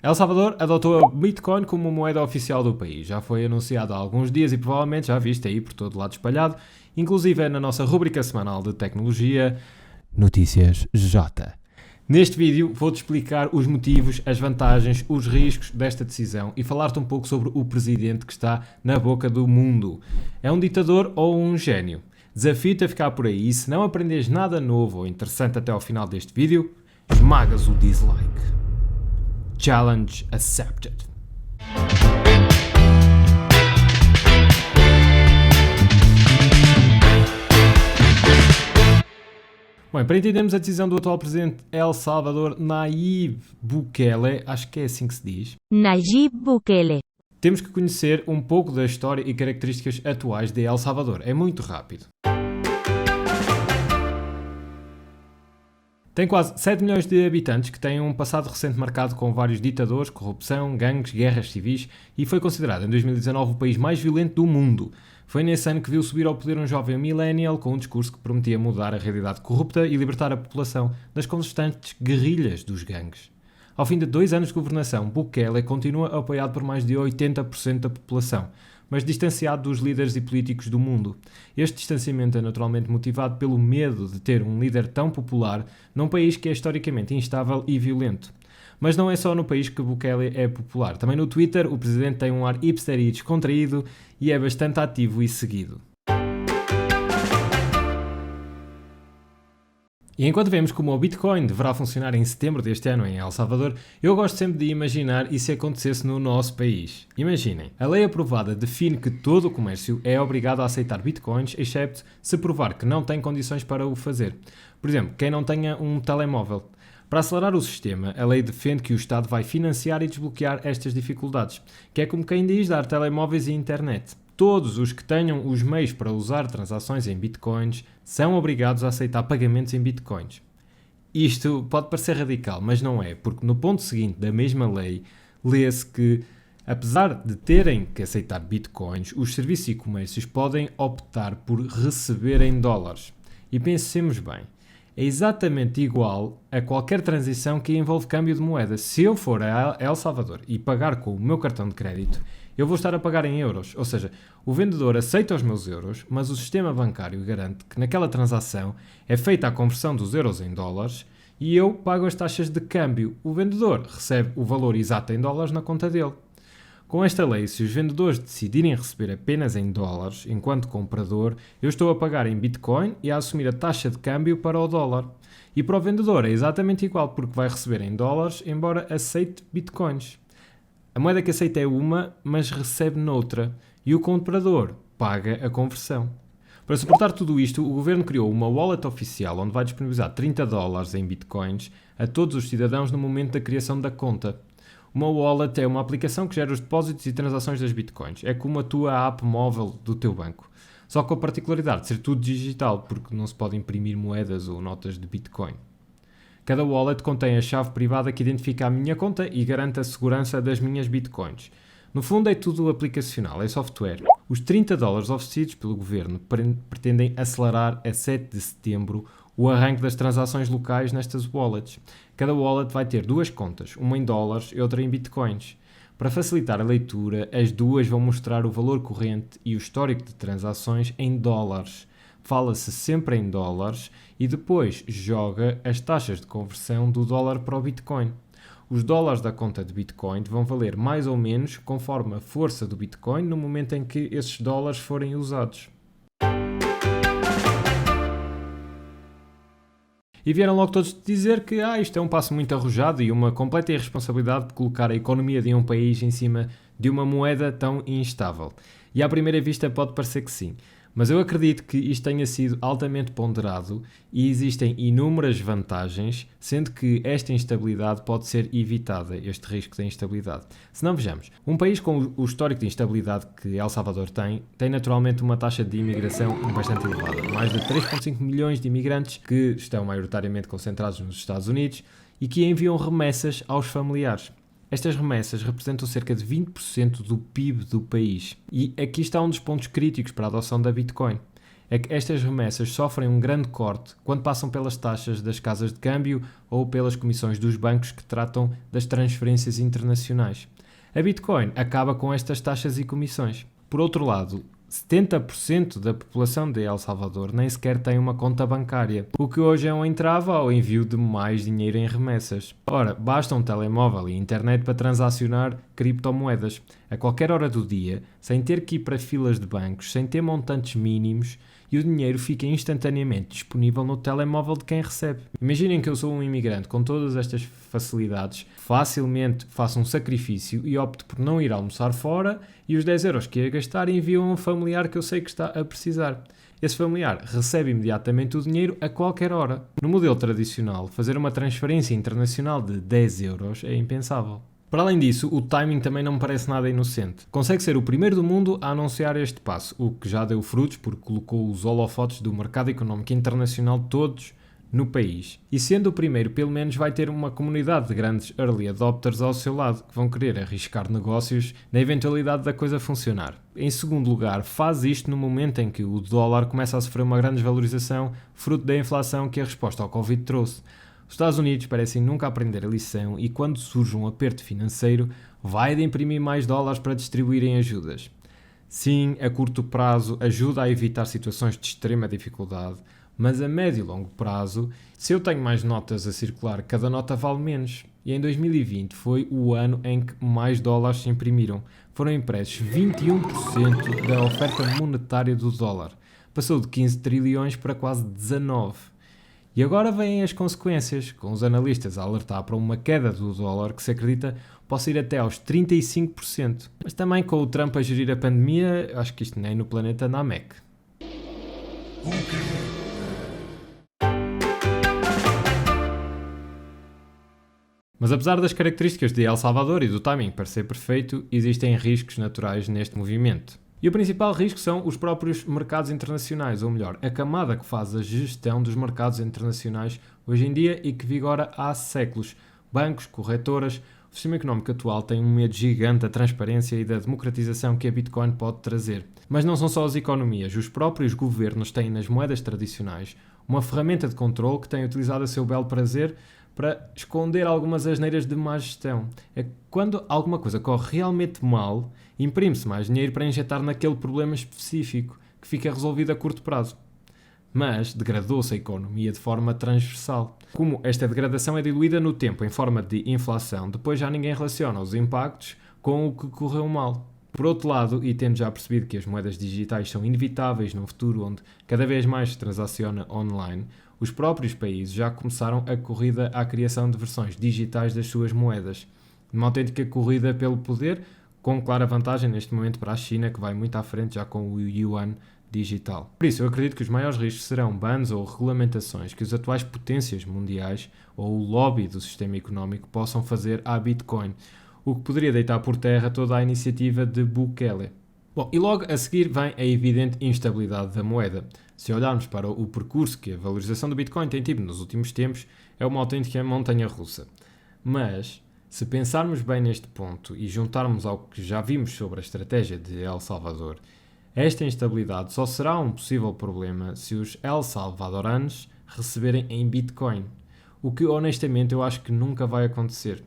El Salvador adotou a Bitcoin como moeda oficial do país. Já foi anunciado há alguns dias e provavelmente já viste aí por todo lado espalhado, inclusive na nossa rúbrica semanal de tecnologia Notícias J. Neste vídeo vou-te explicar os motivos, as vantagens, os riscos desta decisão e falar-te um pouco sobre o presidente que está na boca do mundo. É um ditador ou um gênio? Desafio-te a ficar por aí e se não aprendes nada novo ou interessante até ao final deste vídeo, esmagas o dislike. Challenge accepted. Bem, para entendermos a decisão do atual presidente El Salvador, Nayib Bukele, acho que é assim que se diz, Nayib Bukele. temos que conhecer um pouco da história e características atuais de El Salvador. É muito rápido. Tem quase 7 milhões de habitantes que têm um passado recente marcado com vários ditadores, corrupção, gangues, guerras civis e foi considerado em 2019 o país mais violento do mundo. Foi nesse ano que viu subir ao poder um jovem millennial com um discurso que prometia mudar a realidade corrupta e libertar a população das constantes guerrilhas dos gangues. Ao fim de 2 anos de governação, Bukele continua apoiado por mais de 80% da população, mas distanciado dos líderes e políticos do mundo. Este distanciamento é naturalmente motivado pelo medo de ter um líder tão popular num país que é historicamente instável e violento. Mas não é só no país que Bukele é popular. Também no Twitter, o presidente tem um ar hipster e descontraído e é bastante ativo e seguido. E enquanto vemos como o Bitcoin deverá funcionar em setembro deste ano em El Salvador, eu gosto sempre de imaginar e se acontecesse no nosso país. Imaginem, a lei aprovada define que todo o comércio é obrigado a aceitar Bitcoins, excepto se provar que não tem condições para o fazer. Por exemplo, quem não tenha um telemóvel. Para acelerar o sistema, a lei defende que o Estado vai financiar e desbloquear estas dificuldades, que é como quem diz dar telemóveis e internet. Todos os que tenham os meios para usar transações em bitcoins são obrigados a aceitar pagamentos em bitcoins. Isto pode parecer radical, mas não é, porque no ponto seguinte da mesma lei lê-se que, apesar de terem que aceitar bitcoins, os serviços e comércios podem optar por receber em dólares. E pensemos bem, é exatamente igual a qualquer transação que envolve câmbio de moeda. Se eu for a El Salvador e pagar com o meu cartão de crédito, eu vou estar a pagar em euros. Ou seja, o vendedor aceita os meus euros, mas o sistema bancário garante que naquela transação é feita a conversão dos euros em dólares e eu pago as taxas de câmbio. O vendedor recebe o valor exato em dólares na conta dele. Com esta lei, se os vendedores decidirem receber apenas em dólares, enquanto comprador, eu estou a pagar em Bitcoin e a assumir a taxa de câmbio para o dólar. E para o vendedor é exatamente igual, porque vai receber em dólares, embora aceite Bitcoins. A moeda que aceita é uma, mas recebe noutra, e o comprador paga a conversão. Para suportar tudo isto, o governo criou uma wallet oficial onde vai disponibilizar 30 dólares em Bitcoins a todos os cidadãos no momento da criação da conta. Uma wallet é uma aplicação que gera os depósitos e transações das bitcoins. É como a tua app móvel do teu banco. Só com a particularidade de ser tudo digital, porque não se pode imprimir moedas ou notas de bitcoin. Cada wallet contém a chave privada que identifica a minha conta e garante a segurança das minhas bitcoins. No fundo é tudo aplicacional, é software. Os 30 dólares oferecidos pelo governo pretendem acelerar a 7 de setembro o arranque das transações locais nestas wallets. Cada wallet vai ter 2 contas, uma em dólares e outra em bitcoins. Para facilitar a leitura, as duas vão mostrar o valor corrente e o histórico de transações em dólares. Fala-se sempre em dólares e depois joga as taxas de conversão do dólar para o bitcoin. Os dólares da conta de bitcoin vão valer mais ou menos conforme a força do bitcoin no momento em que esses dólares forem usados. E vieram logo todos dizer que isto é um passo muito arrojado e uma completa irresponsabilidade de colocar a economia de um país em cima de uma moeda tão instável. E à primeira vista pode parecer que sim, mas eu acredito que isto tenha sido altamente ponderado e existem inúmeras vantagens, sendo que esta instabilidade pode ser evitada, este risco de instabilidade. Se não, vejamos, um país com o histórico de instabilidade que El Salvador tem naturalmente uma taxa de imigração bastante elevada. Mais de 3,5 milhões de imigrantes que estão maioritariamente concentrados nos Estados Unidos e que enviam remessas aos familiares. Estas remessas representam cerca de 20% do PIB do país. E aqui está um dos pontos críticos para a adoção da Bitcoin. é que estas remessas sofrem um grande corte quando passam pelas taxas das casas de câmbio ou pelas comissões dos bancos que tratam das transferências internacionais. A Bitcoin acaba com estas taxas e comissões. Por outro lado, 70% da população de El Salvador nem sequer tem uma conta bancária, o que hoje é um entrave ao envio de mais dinheiro em remessas. Ora, basta um telemóvel e internet para transacionar criptomoedas a qualquer hora do dia, sem ter que ir para filas de bancos, sem ter montantes mínimos, e o dinheiro fica instantaneamente disponível no telemóvel de quem recebe. Imaginem que eu sou um imigrante com todas estas facilidades, facilmente faço um sacrifício e opto por não ir almoçar fora e os 10 euros que ia gastar enviam a um familiar que eu sei que está a precisar. Esse familiar recebe imediatamente o dinheiro a qualquer hora. No modelo tradicional, fazer uma transferência internacional de 10 euros é impensável. Para além disso, o timing também não me parece nada inocente. Consegue ser o primeiro do mundo a anunciar este passo, o que já deu frutos porque colocou os holofotes do mercado económico internacional todos no país. E sendo o primeiro, pelo menos vai ter uma comunidade de grandes early adopters ao seu lado, que vão querer arriscar negócios na eventualidade da coisa funcionar. Em segundo lugar, faz isto no momento em que o dólar começa a sofrer uma grande desvalorização, fruto da inflação que a resposta ao Covid trouxe. Os Estados Unidos parecem nunca aprender a lição e quando surge um aperto financeiro, vai de imprimir mais dólares para distribuírem ajudas. Sim, a curto prazo ajuda a evitar situações de extrema dificuldade, mas a médio e longo prazo, se eu tenho mais notas a circular, cada nota vale menos. E em 2020 foi o ano em que mais dólares se imprimiram. Foram impressos 21% da oferta monetária do dólar. Passou de 15 trilhões para quase 19. E agora vêm as consequências, com os analistas a alertar para uma queda do dólar que se acredita possa ir até aos 35%. Mas também com o Trump a gerir a pandemia, acho que isto nem no planeta Namek. Mas apesar das características de El Salvador e do timing parecer perfeito, existem riscos naturais neste movimento. E o principal risco são os próprios mercados internacionais, ou melhor, a camada que faz a gestão dos mercados internacionais hoje em dia e que vigora há séculos. Bancos, corretoras, o sistema económico atual tem um medo gigante da transparência e da democratização que a Bitcoin pode trazer. Mas não são só as economias, os próprios governos têm nas moedas tradicionais uma ferramenta de controle que têm utilizado a seu belo prazer para esconder algumas asneiras de má gestão. É que quando alguma coisa corre realmente mal, imprime-se mais dinheiro para injetar naquele problema específico, que fica resolvido a curto prazo. Mas degradou-se a economia de forma transversal. Como esta degradação é diluída no tempo em forma de inflação, depois já ninguém relaciona os impactos com o que correu mal. Por outro lado, e tendo já percebido que as moedas digitais são inevitáveis num futuro onde cada vez mais se transaciona online, os próprios países já começaram a corrida à criação de versões digitais das suas moedas. Uma autêntica corrida pelo poder, com clara vantagem neste momento para a China, que vai muito à frente já com o Yuan digital. Por isso, eu acredito que os maiores riscos serão bans ou regulamentações que as atuais potências mundiais ou o lobby do sistema económico possam fazer à Bitcoin, o que poderia deitar por terra toda a iniciativa de Bukele. Bom, e logo a seguir vem a evidente instabilidade da moeda. Se olharmos para o percurso que a valorização do Bitcoin tem tido nos últimos tempos, é uma autêntica montanha-russa. Mas, se pensarmos bem neste ponto e juntarmos ao que já vimos sobre a estratégia de El Salvador, esta instabilidade só será um possível problema se os El Salvadoranos receberem em Bitcoin, o que honestamente eu acho que nunca vai acontecer.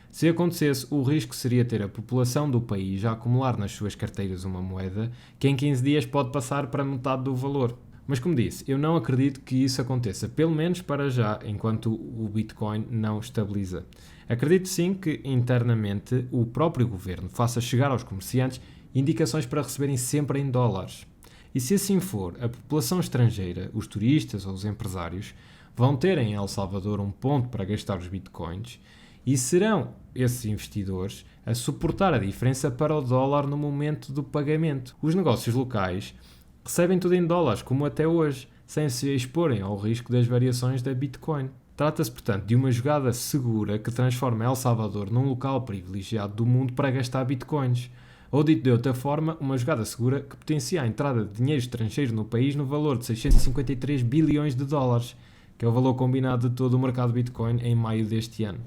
Se acontecesse, o risco seria ter a população do país a acumular nas suas carteiras uma moeda que em 15 dias pode passar para metade do valor. Mas como disse, eu não acredito que isso aconteça, pelo menos para já, enquanto o Bitcoin não estabiliza. Acredito sim que internamente o próprio governo faça chegar aos comerciantes indicações para receberem sempre em dólares. E se assim for, a população estrangeira, os turistas ou os empresários, vão ter em El Salvador um ponto para gastar os bitcoins e serão esses investidores a suportar a diferença para o dólar no momento do pagamento. Os negócios locais recebem tudo em dólares, como até hoje, sem se exporem ao risco das variações da Bitcoin. Trata-se, portanto, de uma jogada segura que transforma El Salvador num local privilegiado do mundo para gastar bitcoins. Ou dito de outra forma, uma jogada segura que potencia a entrada de dinheiro estrangeiro no país no valor de 653 bilhões de dólares, que é o valor combinado de todo o mercado Bitcoin em maio deste ano.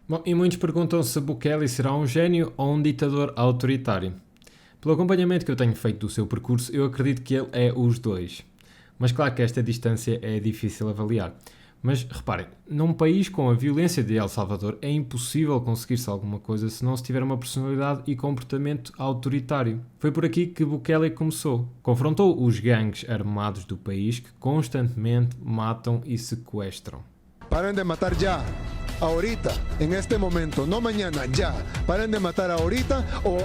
Bom, e muitos perguntam se Bukele será um gênio ou um ditador autoritário. Pelo acompanhamento que eu tenho feito do seu percurso, eu acredito que ele é os dois. Mas claro que esta distância é difícil avaliar. Mas reparem, num país com a violência de El Salvador é impossível conseguir-se alguma coisa se não se tiver uma personalidade e comportamento autoritário. Foi por aqui que Bukele começou. Confrontou os gangues armados do país que constantemente matam e sequestram. Paren de matar ya, ahorita, en este momento, no mañana, ya. Paren de matar ahorita o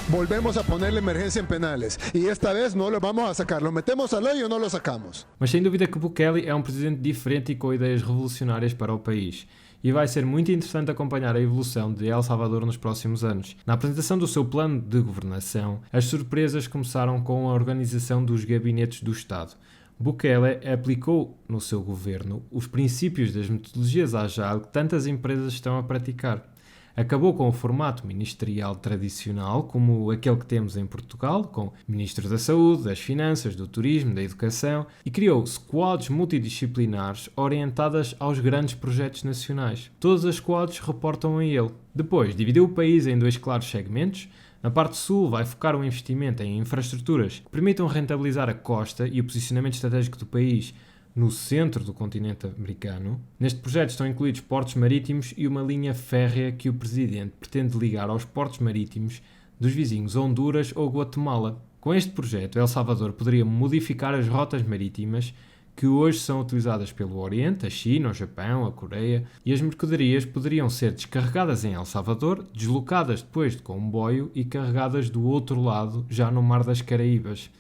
volvemos a ponerle emergencia en penales. Y esta vez no lo vamos a sacar, lo metemos a ley o no lo sacamos. Mas sem dúvida que Bukele é um presidente diferente e com ideias revolucionárias para o país. E vai ser muito interessante acompanhar a evolução de El Salvador nos próximos anos. Na apresentação do seu plano de governação, as surpresas começaram com a organização dos gabinetes do Estado. Bukele aplicou no seu governo os princípios das metodologias Agile que tantas empresas estão a praticar. Acabou com o formato ministerial tradicional, como aquele que temos em Portugal, com ministros da Saúde, das Finanças, do Turismo, da Educação, e criou squads multidisciplinares orientadas aos grandes projetos nacionais. Todas as squads reportam a ele. Depois, dividiu o país em dois claros segmentos. Na parte sul, vai focar o investimento em infraestruturas que permitam rentabilizar a costa e o posicionamento estratégico do país no centro do continente americano. Neste projeto estão incluídos portos marítimos e uma linha férrea que o presidente pretende ligar aos portos marítimos dos vizinhos Honduras ou Guatemala. Com este projeto, El Salvador poderia modificar as rotas marítimas que hoje são utilizadas pelo Oriente, a China, o Japão, a Coreia, e as mercadorias poderiam ser descarregadas em El Salvador, deslocadas depois de comboio e carregadas do outro lado, já no Mar das Caraíbas,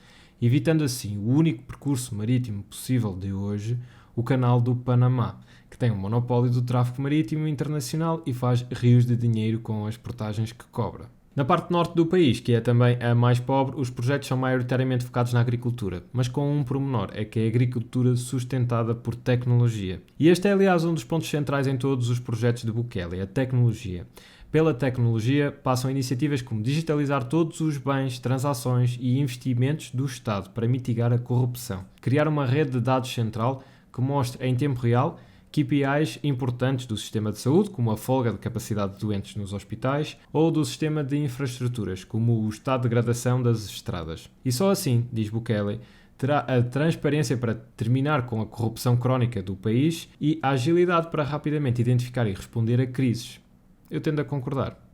evitando assim o único percurso marítimo possível de hoje, o Canal do Panamá, que tem um monopólio do tráfego marítimo internacional e faz rios de dinheiro com as portagens que cobra. Na parte norte do país, que é também a mais pobre, os projetos são maioritariamente focados na agricultura, mas com um pormenor, é que é a agricultura sustentada por tecnologia. E este é, aliás, um dos pontos centrais em todos os projetos de Bukele, a tecnologia. Pela tecnologia, passam iniciativas como digitalizar todos os bens, transações e investimentos do Estado para mitigar a corrupção. Criar uma rede de dados central que mostre em tempo real KPIs importantes do sistema de saúde, como a folga de capacidade de doentes nos hospitais, ou do sistema de infraestruturas, como o estado de degradação das estradas. E só assim, diz Bukele, terá a transparência para terminar com a corrupção crónica do país e a agilidade para rapidamente identificar e responder a crises. Eu tendo a concordar.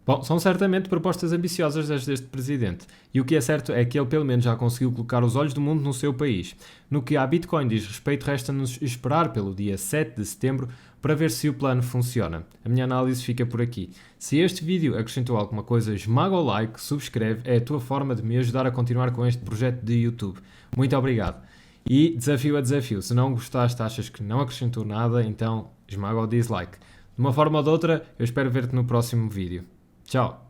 Bom, são certamente propostas ambiciosas as deste presidente, e o que é certo é que ele pelo menos já conseguiu colocar os olhos do mundo no seu país. No que a Bitcoin diz respeito, resta-nos esperar pelo dia 7 de setembro para ver se o plano funciona. A minha análise fica por aqui. Se este vídeo acrescentou alguma coisa, esmaga o like, subscreve, é a tua forma de me ajudar a continuar com este projeto de YouTube. Muito obrigado. E desafio a desafio, se não gostaste, achas que não acrescentou nada, então esmaga o dislike. De uma forma ou de outra, eu espero ver-te no próximo vídeo. Tchau!